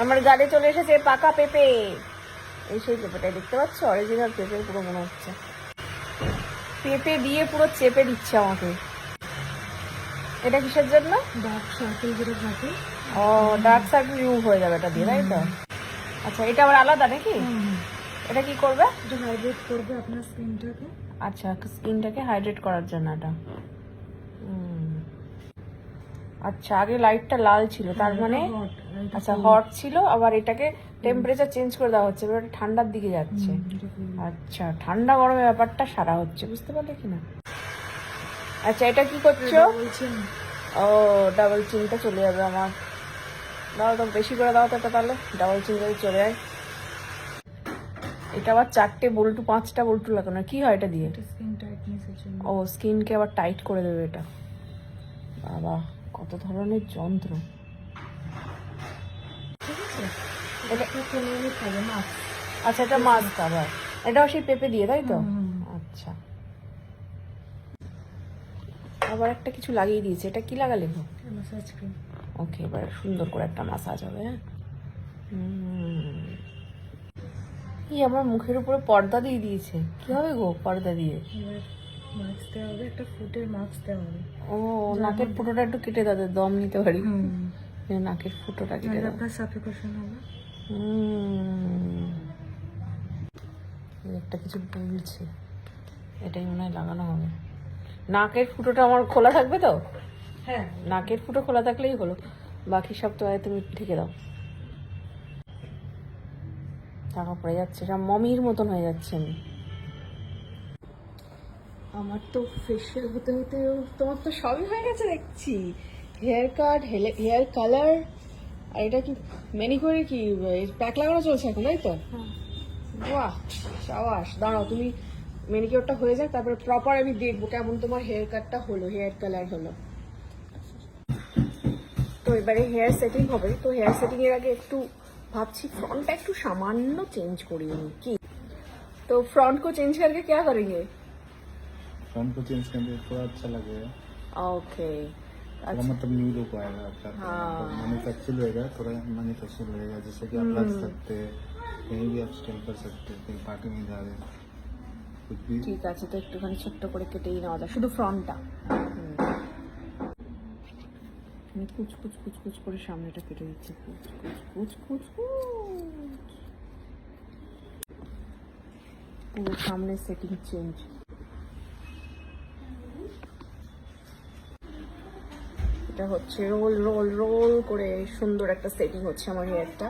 আমার গাড়ি চলে এসেছে পাকা পেঁপে। এই সেই পেঁপেটাই দেখতে পাচ্ছ, অরিজিনাল পেঁপে পুরো মনে হচ্ছে। পেঁপে দিয়ে পুরো চেপে দিচ্ছে আমাকে। এটা কিসের জন্য? ডার্ক সার্কেল যেটা থাকে। ও, ডার্ক সার্কেল রিমুভ হয়ে যাবে এটা দিয়ে, তাই তো? আচ্ছা, এটা আবার আলাদা নাকি? এটা কি করবে? এটা হাইড্রেট করবে আপনার স্কিনটাকে। আচ্ছা, স্কিনটাকে হাইড্রেট করার জন্য এটা। আচ্ছা, আগে লাইটটা লাল ছিল, তার মানে আচ্ছা হট ছিল, আবার এটাকে টেম্পারেচার চেঞ্জ করে দেওয়া হচ্ছে, এবার ঠান্ডার দিকে যাচ্ছে। আচ্ছা, ঠান্ডা গরমের ব্যাপারটা সারা হচ্ছে, বুঝতে পারলে কিনা? আচ্ছা, এটা কি করছো? ও, ডাবল চিনটা চলে যাবে আমার। দাও তো, বেশি করে দাও তো এটা, তাহলে ডাবল চিন যদি চলে যায়। এটা আবার 4টে বল্টু 5টা বল্টু লাগানো, কি হয় এটা দিয়ে? স্কিন টাইটনেসের জন্য। ও, স্কিনকে আবার টাইট করে দেবে এটা। বাবা, কত ধরনের যন্ত্র। ঠিক আছে, এটা 15 মিনিট হবে মাস্ক। আচ্ছা, এটা মাস্ক আবার, এটাও সেই পেঁপে দিয়ে, তাই তো? আচ্ছা, আবার একটা কিছু লাগিয়ে দিয়েছে, এটা কি লাগালে গো? Massage cream. ওকে, এবার সুন্দর করে একটা মাসাজ হবে। হ্যাঁ, কি আমার মুখের উপরে পর্দা দিয়ে দিয়েছে, কি হবে গো পর্দা দিয়ে? এবার মাস্ক দেওয়া হবে, একটা ফুটের মাস্ক দেওয়া হবে। ও, নাকের ফুটোটা একটু কেটে দাও, দম নিতে পারি। নাকের ফুটোটা কেটে দাও। আপনার সাফিকেশন হবে। একটা কিছু বলছে, এটাই মনে হয় লাগানো হবে। নাকের ফুটোটা আমার খোলা থাকবে তো? হ্যাঁ, নাকের ফুটো খোলা থাকলেই হলো, বাকি সব তো তুমি ঢেকে দাও। টাকা পড়ে যাচ্ছে, সব মমির মতন হয়ে যাচ্ছে আমি। আমার তো ফেশিয়াল হতে হতে তোমার তো সবই হয়ে গেছে দেখছি। হেয়ার কাট, হেয়ার কালার, আর এটা কি ম্যানিকিউরে কি প্যাক লাগানো চলছে এখন, তাই তো? বাহ, সাবাস। দাঁড়াও, তুমি ম্যানিকিউরটা হয়ে যাক, তারপরে প্রপার আমি দেখবো কেমন তোমার হেয়ার কাটটা হলো, হেয়ার কালার হলো। তো এবারে হেয়ার সেটিং হবে, তো হেয়ার সেটিং এর আগে একটু ভাবছি फ्रंटটা একটু सामान्य चेंज करिए की। तो फ्रंट को चेंज करके क्या करेंगे? फ्रंट को चेंज करके थोड़ा अच्छा लगेगा। ओके, थोड़ा मतलब न्यू लुक आएगा आपका। मैन्युफैक्चर रहेगा, थोड़ा मैन्युफैक्चर रहेगा, जैसे कि आप लग सकते हैं, कहीं भी आप स्टाइल कर सकते हैं, कहीं पार्टी में जा रहे हैं कुछ भी। ঠিক আছে, তো একটুখানি ছোট্ট করে কেটেই নেওয়া যায়, শুধু ফ্রন্টটা। আমি কুচ কুচ কুচ কুচ করে সামনেটা কেটে দিচ্ছি, কুচ কুচ কুচ কুচ কুচ। পুরো সামনে সেটিং চেঞ্জ। এটা হচ্ছে রোল রোল রোল করে সুন্দর একটা সেটিং হচ্ছে আমার হেয়ারটা।